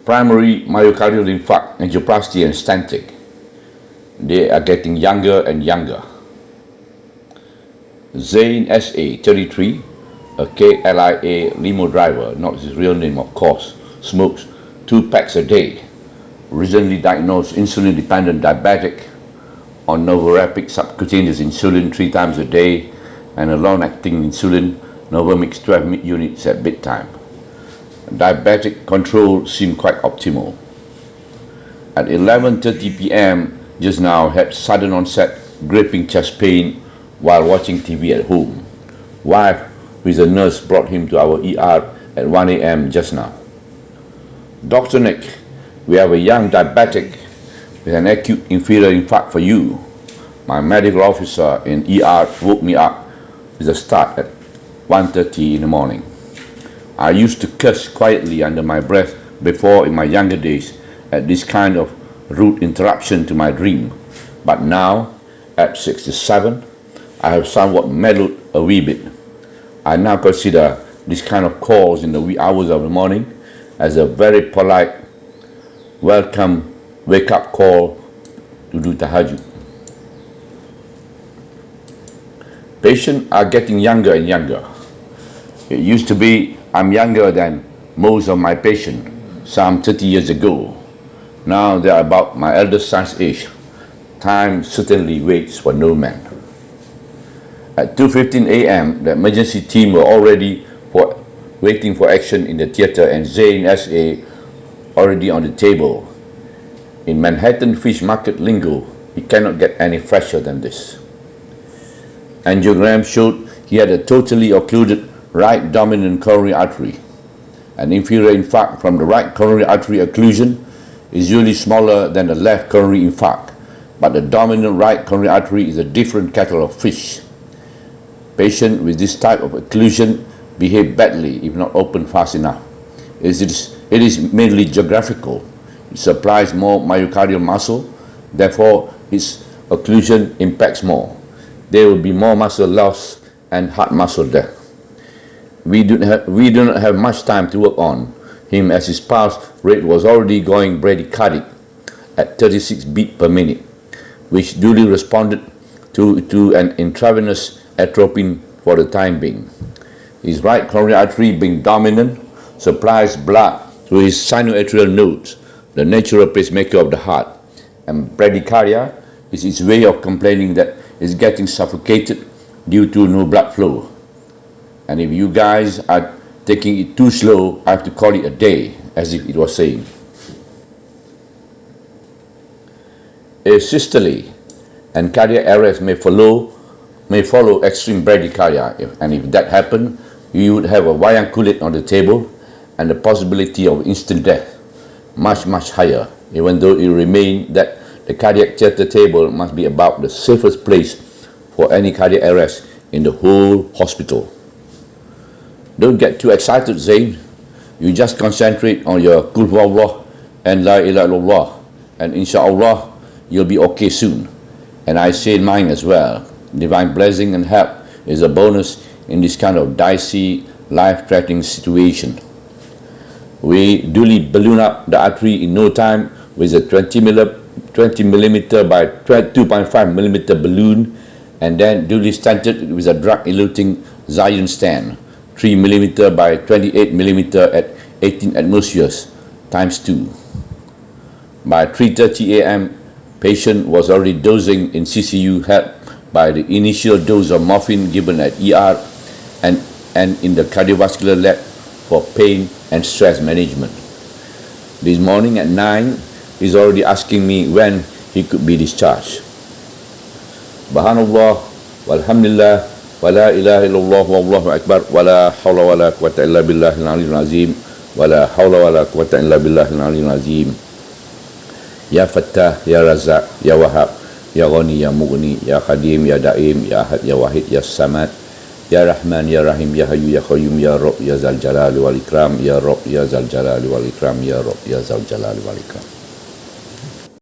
primary myocardial infarct, angioplasty and stenting. They are getting younger and younger. Zain S.A., 33, a KLIA limo driver, not his real name of course, smokes 2 packs a day, recently diagnosed insulin-dependent diabetic on novorapid subcutaneous insulin 3 times a day and a long-acting insulin, Novamix 12 units at bedtime. Diabetic control seemed quite optimal. At 11:30 p.m. just now, had sudden onset gripping chest pain while watching TV at home. Wife, who is a nurse, brought him to our ER at 1 a.m. just now. Dr. Nick, we have a young diabetic with an acute inferior infarct for you. My medical officer in ER woke me up with a start at 1:30 in the morning. I used to curse quietly under my breath before in my younger days at this kind of rude interruption to my dream. But now, at 67, I have somewhat mellowed a wee bit. I now consider this kind of calls in the wee hours of the morning as a very polite, welcome wake-up call to do tahajjud. Patients are getting younger and younger. It used to be I'm younger than most of my patients, some 30 years ago. Now they are about my eldest son's age. Time certainly waits for no man. At 2:15 a.m., the emergency team were already waiting for action in the theatre and Zain S.A. already on the table. In Manhattan fish market lingo, it cannot get any fresher than this. Angiogram showed he had a totally occluded right dominant coronary artery. An inferior infarct from the right coronary artery occlusion is usually smaller than the left coronary infarct, but the dominant right coronary artery is a different kettle of fish. Patients with this type of occlusion behave badly if not opened fast enough. It is mainly geographical. It supplies more myocardial muscle, therefore its occlusion impacts more. There will be more muscle loss and heart muscle death. We do not have much time to work on him as his pulse rate was already going bradycardic at 36 beats per minute, which duly responded to an intravenous atropine for the time being. His right coronary artery, being dominant, supplies blood to his sinoatrial nodes, the natural pacemaker of the heart, and bradycardia is its way of complaining that it's getting suffocated due to no blood flow. And if you guys are taking it too slow, I have to call it a day, as if it was saying. A systole and cardiac arrest may follow extreme bradycardia, and if that happened, you would have a wayang kulit on the table and the possibility of instant death much higher, even though it remains that the cardiac theatre table must be about the safest place for any cardiac arrest in the whole hospital. Don't get too excited, Zain. You just concentrate on your Qul Huwallah and La ilaha illallah, and inshallah you'll be okay soon. And I say mine as well. Divine blessing and help is a bonus in this kind of dicey, life-threatening situation. We duly balloon up the artery in no time with a 20 millimeter by 2.5 millimeter balloon, and then duly stented with a drug-eluting Zion stand, 3 millimeter by 28 millimeter at 18 atmospheres times 2. By 3:30 a.m., patient was already dosing in CCU, helped by the initial dose of morphine given at ER and in the cardiovascular lab for pain and stress management. This morning at 9, he's already asking me when he could be discharged. Subhanallah, walhamdulillah, wa la ilaha illallah, wallahu akbar, wa la hawla wa la quwwata illa billahil aliyyil azim, wa la hawla wa la quwwata illa billahil aliyyil azim. Ya Fattah, Ya Razak, Ya Wahab, Ya Ghani, Ya Mughni, Ya Khadim, Ya Daim, Ya Ahad, Ya Wahid, Ya Samad, Ya Rahman, Ya Rahim, Ya Hayyu, Ya Qayyum, Ya Rabb, Ya Zal Jalali wal Ikram, Ya Rabb, Ya Zal Jalali wal Ikram, Ya Rabb, Ya Zal Jalali wal Ikram.